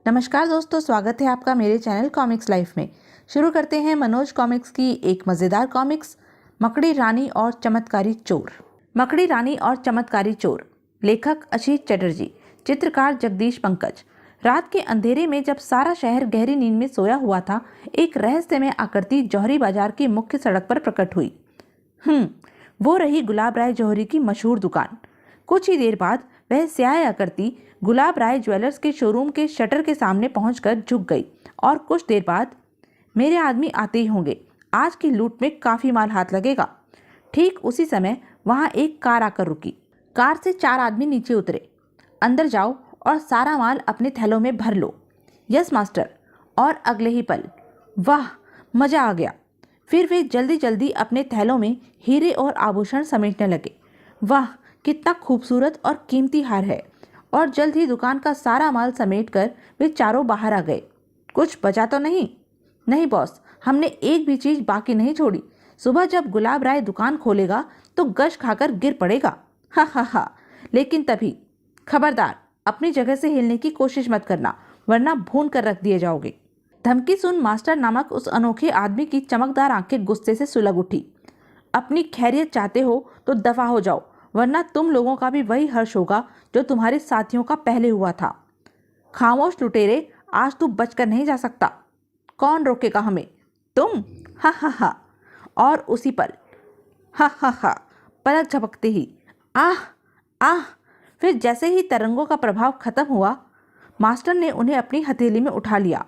नमस्कार दोस्तों, स्वागत है आपका मेरे चैनल कॉमिक्स लाइफ में। शुरू करते हैं मनोज कॉमिक्स की एक मज़ेदार कॉमिक्स, मकड़ी रानी और चमत्कारी चोर। मकड़ी रानी और चमत्कारी चोर, लेखक अशीष चटर्जी, चित्रकार जगदीश पंकज। रात के अंधेरे में जब सारा शहर गहरी नींद में सोया हुआ था, एक रहस्यमय आकृति जौहरी बाजार की मुख्य सड़क पर प्रकट हुई। वो रही गुलाब राय जौहरी की मशहूर दुकान। कुछ ही देर बाद वह स्याह आकृति गुलाब राय ज्वेलर्स के शोरूम के शटर के सामने पहुंचकर झुक गई और कुछ देर बाद, मेरे आदमी आते ही होंगे, आज की लूट में काफी माल हाथ लगेगा। ठीक उसी समय वहां एक कार आकर रुकी। कार से 4 आदमी नीचे उतरे। अंदर जाओ और सारा माल अपने थैलों में भर लो। Yes master. और अगले ही पल, वाह, मजा आ गया। फिर वे जल्दी जल्दी अपने थैलों में हीरे और आभूषण समेटने लगे। वाह, कितना खूबसूरत और कीमती हार है। और जल्द ही दुकान का सारा माल समेटकर वे चारों बाहर आ गए। कुछ बचा तो नहीं? नहीं बॉस, हमने एक भी चीज बाकी नहीं छोड़ी। सुबह जब गुलाब राय दुकान खोलेगा तो गश खाकर गिर पड़ेगा। हा हा हा। लेकिन तभी, खबरदार, अपनी जगह से हिलने की कोशिश मत करना, वरना भून कर रख दिए जाओगे। धमकी सुन मास्टर नामक उस अनोखे आदमी की चमकदार आंखें गुस्से से सुलग उठी। अपनी खैरियत चाहते हो तो दफा हो जाओ, वरना तुम लोगों का भी वही हर्ष होगा जो तुम्हारे साथियों का पहले हुआ था। खामोश लुटेरे, आज तू बचकर नहीं जा सकता। कौन रोकेगा हमें? तुम? हा हा हा। और उसी पल, हा हा हा, पलक झपकते ही, आह आह। फिर जैसे ही तरंगों का प्रभाव खत्म हुआ, मास्टर ने उन्हें अपनी हथेली में उठा लिया।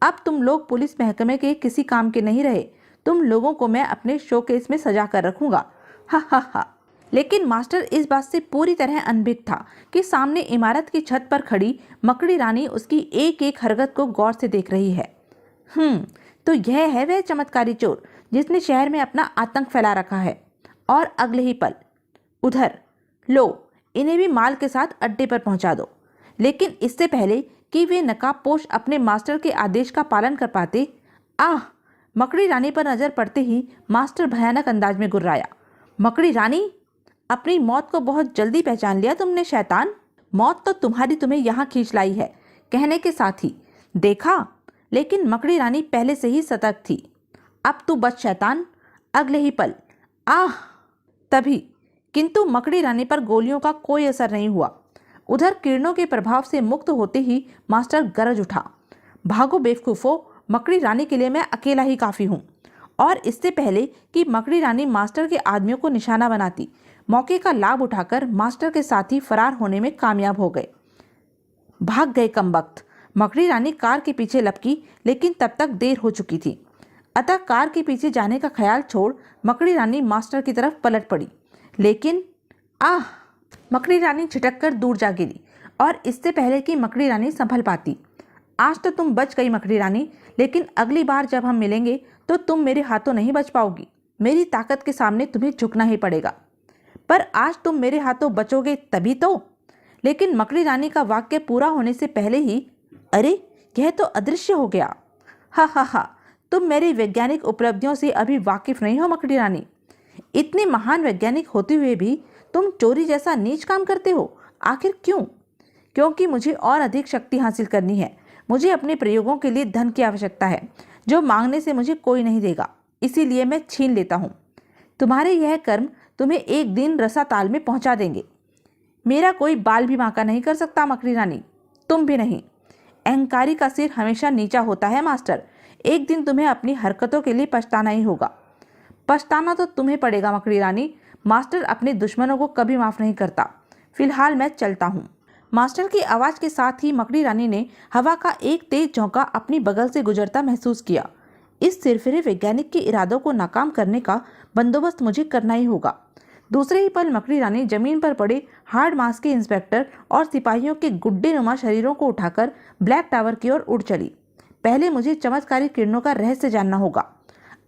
अब तुम लोग पुलिस महकमे के किसी काम के नहीं रहे। तुम लोगों को मैं अपने शोकेस में सजा कर रखूंगा। हा हा हा। लेकिन मास्टर इस बात से पूरी तरह अनभिज्ञ था कि सामने इमारत की छत पर खड़ी मकड़ी रानी उसकी एक एक हरकत को गौर से देख रही है। तो यह है वह चमत्कारी चोर जिसने शहर में अपना आतंक फैला रखा है। और अगले ही पल, उधर, लो, इन्हें भी माल के साथ अड्डे पर पहुंचा दो। लेकिन इससे पहले कि वे नकाबपोश अपने मास्टर के आदेश का पालन कर पाते, आह, मकड़ी रानी पर नजर पड़ते ही मास्टर भयानक अंदाज में गुर्राया। मकड़ी रानी, अपनी मौत को बहुत जल्दी पहचान लिया तुमने शैतान। मौत तो तुम्हें यहाँ खींच लाई है, कहने के साथ ही, देखा? लेकिन मकड़ी रानी पहले से ही सतर्क थी। अब तू बच शैतान। अगले ही पल, आह, तभी, किंतु मकड़ी रानी पर गोलियों का कोई असर नहीं हुआ। उधर किरणों के प्रभाव से मुक्त होते ही मास्टर गरज उठा, भागो बेवकूफो, मकड़ी रानी के लिए मैं अकेला ही काफी हूँ। और इससे पहले कि मकड़ी रानी मास्टर के आदमियों को निशाना बनाती, मौके का लाभ उठाकर मास्टर के साथी फरार होने में कामयाब हो गए। भाग गए कमबख्त। मकड़ी रानी कार के पीछे लपकी, लेकिन तब तक देर हो चुकी थी। अतः कार के पीछे जाने का ख्याल छोड़ मकड़ी रानी मास्टर की तरफ पलट पड़ी। लेकिन आह, मकड़ी रानी छिटक कर दूर जा गिरी। और इससे पहले कि मकड़ी रानी संभल पाती, आज तो तुम बच गई मकड़ी रानी, लेकिन अगली बार जब हम मिलेंगे तो तुम मेरे हाथों नहीं बच पाओगी। मेरी ताकत के सामने तुम्हें झुकना ही पड़ेगा। पर आज तुम मेरे हाथों बचोगे तभी तो। लेकिन मकड़ी रानी का वाक्य पूरा होने से पहले ही, अरे, यह तो अदृश्य हो गया। हा हा हा। तुम मेरी वैज्ञानिक उपलब्धियों से अभी वाकिफ नहीं हो मकड़ी रानी। इतने महान वैज्ञानिक होते हुए भी तुम चोरी जैसा नीच काम करते हो। आखिर क्यों? क्योंकि मुझे और अधिक शक्ति हासिल करनी है। मुझे अपने प्रयोगों के लिए धन की आवश्यकता है, जो मांगने से मुझे कोई नहीं देगा। इसीलिए मैं छीन लेता हूँ। तुम्हारे यह कर्म तुम्हें एक दिन रसाताल में पहुंचा देंगे। मेरा कोई बाल भी बांका नहीं कर सकता मकड़ी रानी, तुम भी नहीं। अहंकारी का सिर हमेशा नीचा होता है मास्टर। एक दिन तुम्हें अपनी हरकतों के लिए पछताना ही होगा। पछताना तो तुम्हें पड़ेगा मकड़ी रानी। मास्टर अपने दुश्मनों को कभी माफ नहीं करता। फिलहाल मैं चलता हूँ। मास्टर की आवाज के साथ ही मकड़ी रानी ने हवा का एक तेज झोंका अपनी बगल से गुजरता महसूस किया। इस सिरफिरे वैज्ञानिक के इरादों को नाकाम करने का बंदोबस्त मुझे करना ही होगा। दूसरे ही पल मकड़ी रानी जमीन पर पड़े हार्ड मास के इंस्पेक्टर और सिपाहियों के गुड्डे नुमा शरीरों को उठाकर ब्लैक टावर की ओर उड़ चली। पहले मुझे चमत्कारी किरणों का रहस्य जानना होगा।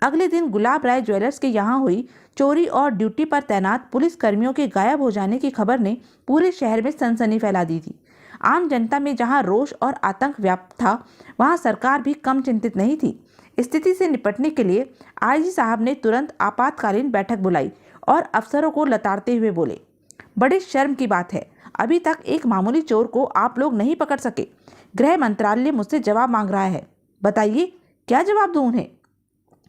अगले दिन गुलाब राय ज्वेलर्स के यहाँ हुई चोरी और ड्यूटी पर तैनात पुलिस कर्मियों के गायब हो जाने की खबर ने पूरे शहर में सनसनी फैला दी थी। आम जनता में जहाँ रोष और आतंक व्याप्त था, वहाँ सरकार भी कम चिंतित नहीं थी। स्थिति से निपटने के लिए आईजी साहब ने तुरंत आपातकालीन बैठक बुलाई और अफसरों को लताड़ते हुए बोले, बड़े शर्म की बात है, अभी तक एक मामूली चोर को आप लोग नहीं पकड़ सके। गृह मंत्रालय मुझसे जवाब मांग रहा है। बताइए क्या जवाब दूं उन्हें?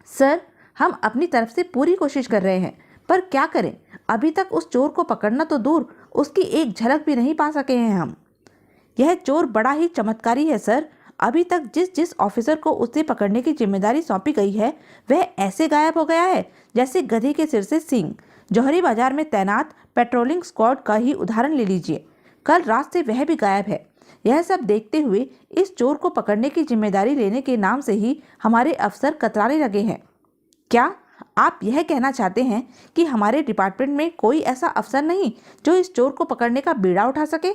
सर, हम अपनी तरफ से पूरी कोशिश कर रहे हैं, पर क्या करें, अभी तक उस चोर को पकड़ना तो दूर, उसकी एक झलक भी नहीं पा सके हैं हम। यह चोर बड़ा ही चमत्कारी है सर। अभी तक जिस जिस ऑफिसर को उसे पकड़ने की जिम्मेदारी सौंपी गई है वह ऐसे गायब हो गया है जैसे गधे के सिर से सींग। जौहरी बाजार में तैनात पेट्रोलिंग स्क्वाड का ही उदाहरण ले लीजिए, कल रात से वह भी गायब है। यह सब देखते हुए इस चोर को पकड़ने की जिम्मेदारी लेने के नाम से ही हमारे अफसर कतराने लगे हैं। क्या आप यह कहना चाहते हैं कि हमारे डिपार्टमेंट में कोई ऐसा अफसर नहीं जो इस चोर को पकड़ने का बीड़ा उठा सके?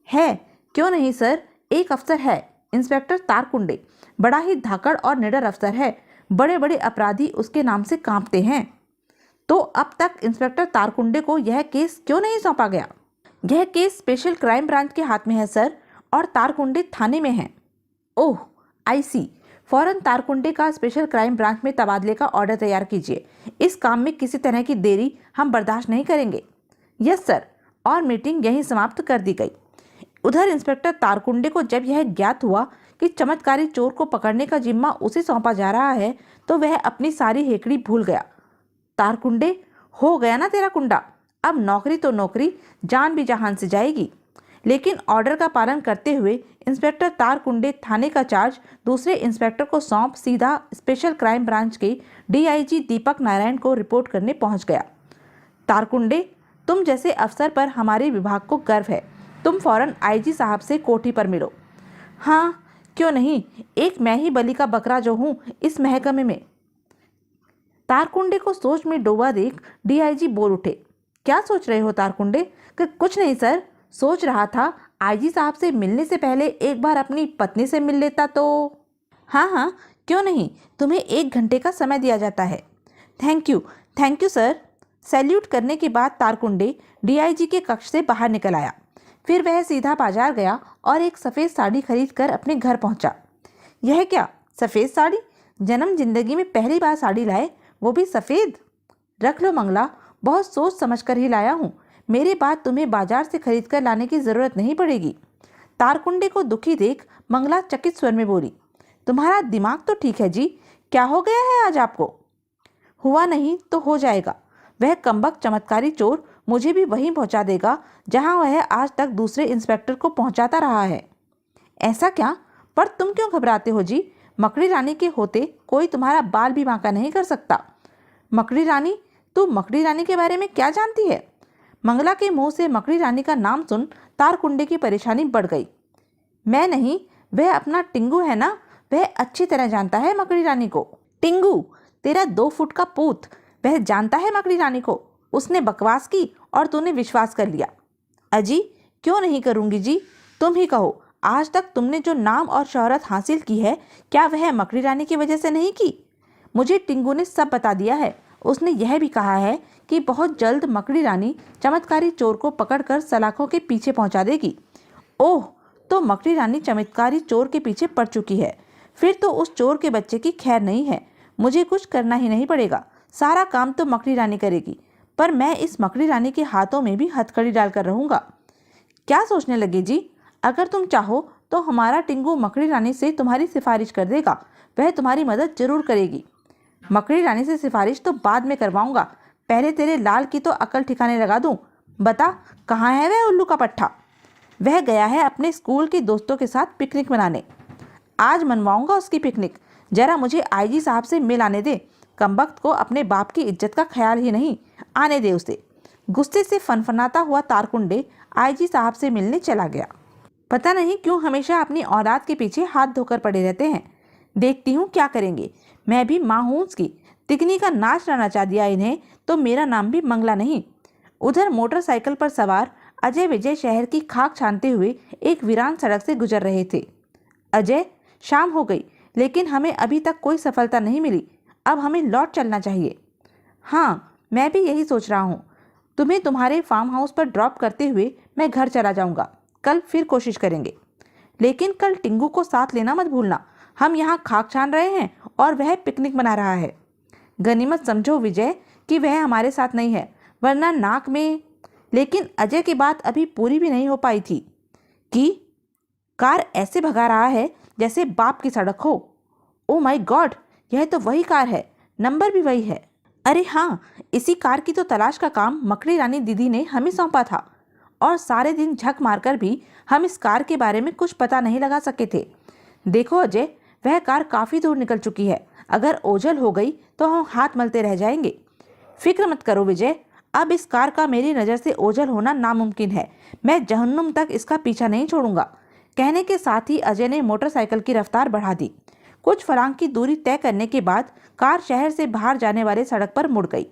है, क्यों नहीं सर, एक अफसर है, इंस्पेक्टर तारकुंडे। बड़ा ही धाकड़ और निडर अफसर है, बड़े बड़े अपराधी उसके नाम से कांपते हैं। तो अब तक इंस्पेक्टर तारकुंडे को यह केस क्यों नहीं सौंपा गया? यह केस स्पेशल क्राइम ब्रांच के हाथ में है सर, और तारकुंडे थाने में हैं। ओह, आई सी। फौरन तारकुंडे का स्पेशल क्राइम ब्रांच में तबादले का ऑर्डर तैयार कीजिए। इस काम में किसी तरह की देरी हम बर्दाश्त नहीं करेंगे। Yes sir. और मीटिंग यहीं समाप्त कर दी गई। उधर इंस्पेक्टर तारकुंडे को जब यह ज्ञात हुआ कि चमत्कारी चोर को पकड़ने का जिम्मा उसे सौंपा जा रहा है तो वह अपनी सारी हेकड़ी भूल गया। तारकुंडे, हो गया ना तेरा कुंडा, अब नौकरी तो नौकरी, जान भी जहान से जाएगी। लेकिन ऑर्डर का पालन करते हुए इंस्पेक्टर तारकुंडे थाने का चार्ज दूसरे इंस्पेक्टर को सौंप सीधा स्पेशल क्राइम ब्रांच के डीआईजी दीपक नारायण को रिपोर्ट करने पहुंच गया। तारकुंडे, तुम जैसे अफसर पर हमारे विभाग को गर्व है। तुम फौरन आईजी साहब से कोठी पर मिलो। हाँ, क्यों नहीं, एक मैं ही बलि का बकरा जो हूँ इस महकमे में। तारकुंडे को सोच में डूबा देख डीआईजी बोल उठे। क्या सोच रहे हो तारकुंडे? कुछ नहीं सर, सोच रहा था आईजी साहब से मिलने से पहले एक बार अपनी पत्नी से मिल लेता तो। हाँ, क्यों नहीं, तुम्हें 1 घंटे का समय दिया जाता है। Thank you sir. सैल्यूट करने के बाद तारकुंडे डीआईजी के कक्ष से बाहर निकल आया। फिर वह सीधा बाजार गया और एक सफ़ेद साड़ी खरीद कर अपने घर पहुंचा। यह क्या, सफ़ेद साड़ी? जन्म जिंदगी में पहली बार साड़ी लाए, वो भी सफ़ेद। रख लो मंगला, बहुत सोच समझ कर ही लाया हूँ। मेरे बाद तुम्हें बाजार से खरीद कर लाने की ज़रूरत नहीं पड़ेगी। तारकुंडे को दुखी देख मंगला चकित स्वर में बोली। तुम्हारा दिमाग तो ठीक है जी, क्या हो गया है आज आपको? हुआ नहीं तो हो जाएगा। वह कमबख्त चमत्कारी चोर मुझे भी वहीं पहुंचा देगा जहां वह आज तक दूसरे इंस्पेक्टर को पहुंचाता रहा है। ऐसा क्या? पर तुम क्यों घबराते हो जी? मकड़ी रानी के होते कोई तुम्हारा बाल भी बांका नहीं कर सकता। मकड़ी रानी? तू मकड़ी रानी के बारे में क्या जानती है? मंगला के मुंह से मकड़ी रानी का नाम सुन तारकुंडे की परेशानी बढ़ गई। मैं नहीं, वह अपना टिंगू है ना, वह अच्छी तरह जानता है मकड़ी रानी को। टिंगू, तेरा 2 फुट का पूत, वह जानता है मकड़ी रानी को। उसने बकवास की और तूने विश्वास कर लिया। अजी, क्यों नहीं करूंगी जी, तुम ही कहो। आज तक तुमने जो नाम और शोहरत हासिल की है, क्या वह मकड़ी रानी की वजह से नहीं की? मुझे टिंगू ने सब बता दिया है। उसने यह भी कहा है कि बहुत जल्द मकड़ी रानी चमत्कारी चोर को पकड़कर सलाखों के पीछे पहुंचा देगी। ओह, तो मकड़ी रानी चमत्कारी चोर के पीछे पड़ चुकी है। फिर तो उस चोर के बच्चे की खैर नहीं है। मुझे कुछ करना ही नहीं पड़ेगा, सारा काम तो मकड़ी रानी करेगी। पर मैं इस मकड़ी रानी के हाथों में भी हथकड़ी डालकर रहूंगा। क्या सोचने लगे जी? अगर तुम चाहो तो हमारा टिंगू मकड़ी रानी से तुम्हारी सिफारिश कर देगा, वह तुम्हारी मदद जरूर करेगी। मकड़ी रानी से सिफारिश तो बाद में करवाऊंगा, पहले तेरे लाल की तो अकल ठिकाने लगा दूं। बता, कहाँ है वह उल्लू का पट्टा? वह गया है अपने स्कूल के दोस्तों के साथ पिकनिक मनाने। आज मनवाऊंगा उसकी पिकनिक। जरा मुझे आईजी साहब से मिल आने दे। कमबख्त को अपने बाप की इज्जत का ख्याल ही नहीं, आने दे उसे। गुस्से से फनफनाता हुआ तारकुंडे आईजी साहब से मिलने चला गया। पता नहीं क्यों हमेशा अपनी औलाद के पीछे हाथ धोकर पड़े रहते हैं। देखती हूँ क्या करेंगे। मैं भी माँ हूँ उसकी। तिकनी का नाच नचा दिया इन्हें तो मेरा नाम भी मंगला नहीं। उधर मोटरसाइकिल पर सवार अजय विजय शहर की खाक छानते हुए एक वीरान सड़क से गुजर रहे थे। अजय, शाम हो गई लेकिन हमें अभी तक कोई सफलता नहीं मिली। अब हमें लौट चलना चाहिए। हाँ, मैं भी यही सोच रहा हूँ। तुम्हें तुम्हारे फार्म हाउस पर ड्रॉप करते हुए मैं घर चला जाऊँगा। कल फिर कोशिश करेंगे, लेकिन कल टिंगू को साथ लेना मत भूलना। हम यहाँ खाक छान रहे हैं और वह पिकनिक मना रहा है। गनीमत समझो विजय कि वह हमारे साथ नहीं है, वरना नाक में। लेकिन अजय की बात अभी पूरी भी नहीं हो पाई थी कि कार ऐसे भगा रहा है जैसे बाप की सड़क हो। ओ माय गॉड, यह तो वही कार है, नंबर भी वही है। अरे हाँ, इसी कार की तो तलाश का काम मकड़ी रानी दीदी ने हमें सौंपा था और सारे दिन झक मारकर भी हम इस कार के बारे में कुछ पता नहीं लगा सके थे। देखो अजय, वह कार काफ़ी दूर निकल चुकी है। अगर ओझल हो गई तो हम हाथ मलते रह जाएंगे। फिक्र मत करो विजय, अब इस कार का मेरी नज़र से ओझल होना नामुमकिन है। मैं जहन्नुम तक इसका पीछा नहीं छोड़ूंगा। कहने के साथ ही अजय ने मोटरसाइकिल की रफ्तार बढ़ा दी। कुछ फरांग की दूरी तय करने के बाद कार शहर से बाहर जाने वाले सड़क पर मुड़ गई।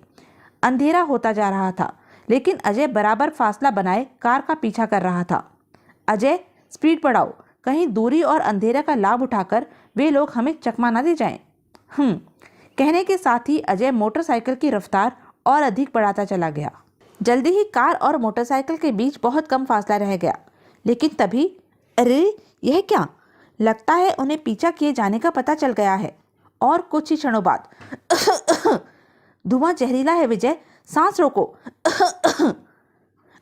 अंधेरा होता जा रहा था, लेकिन अजय बराबर फासला बनाए कार का पीछा कर रहा था। अजय, स्पीड बढ़ाओ, कहीं दूरी और अंधेरा का लाभ उठाकर वे लोग हमें चकमा न दे जाएं। कहने के साथ ही अजय मोटरसाइकिल की रफ्तार और अधिक बढ़ाता चला गया। जल्दी ही कार और मोटरसाइकिल के बीच बहुत कम फासला रह गया। लेकिन तभी, अरे यह क्या? लगता है उन्हें पीछा किए जाने का पता चल गया है। और कुछ ही क्षणों बाद धुआं जहरीला है विजय, सांस रोको।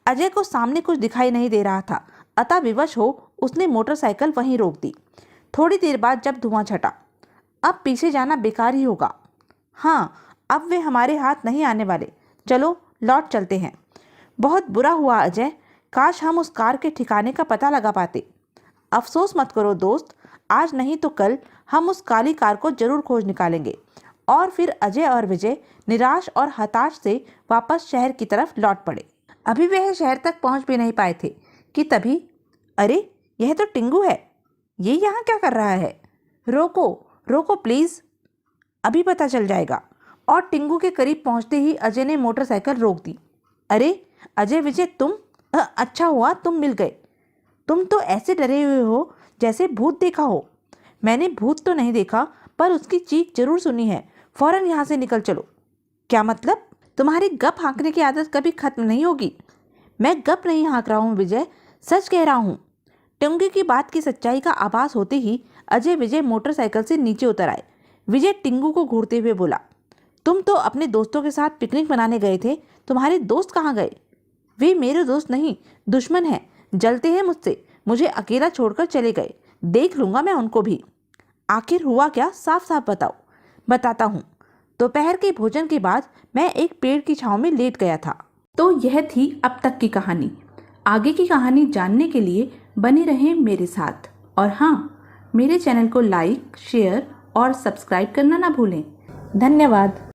अजय को सामने कुछ दिखाई नहीं दे रहा था, अतः विवश हो उसने मोटरसाइकिल वहीं रोक दी। थोड़ी देर बाद जब धुआं छटा, अब पीछे जाना बेकार ही होगा। हाँ, अब वे हमारे हाथ नहीं आने वाले। चलो लौट चलते हैं। बहुत बुरा हुआ अजय, काश हम उस कार के ठिकाने का पता लगा पाते। अफसोस मत करो दोस्त, आज नहीं तो कल हम उस काली कार को जरूर खोज निकालेंगे। और फिर अजय और विजय निराश और हताश से वापस शहर की तरफ लौट पड़े। अभी वह शहर तक पहुंच भी नहीं पाए थे कि तभी, अरे यह तो टिंगू है, ये यहाँ क्या कर रहा है? रोको रोको प्लीज, अभी पता चल जाएगा। और टिंगू के करीब पहुंचते ही अजय ने मोटरसाइकिल रोक दी। अरे अजय विजय, तुम अच्छा हुआ तुम मिल गए। तुम तो ऐसे डरे हुए हो जैसे भूत देखा हो। मैंने भूत तो नहीं देखा, पर उसकी चीख जरूर सुनी है। फौरन यहाँ से निकल चलो। क्या मतलब? तुम्हारी गप हाँकने की आदत कभी खत्म नहीं होगी। मैं गप नहीं हाँक रहा हूँ विजय, सच कह रहा हूँ। टिंगू की बात की सच्चाई का आभास होते ही अजय विजय मोटरसाइकिल से नीचे उतर आए। विजय टिंगू को घूरते हुए बोला, तुम तो अपने दोस्तों के साथ पिकनिक मनाने गए थे, तुम्हारे दोस्त कहाँ गए? वे मेरे दोस्त नहीं, दुश्मन हैं, जलते हैं मुझसे, मुझे अकेला छोड़कर चले गए। देख लूंगा मैं उनको भी। आखिर हुआ क्या, साफ साफ बताओ। बताता हूँ। दोपहर के भोजन के बाद मैं एक पेड़ की छांव में लेट गया था। तो यह थी अब तक की कहानी। आगे की कहानी जानने के लिए बने रहें मेरे साथ। और हाँ, मेरे चैनल को लाइक, शेयर और सब्सक्राइब करना ना भूलें। धन्यवाद।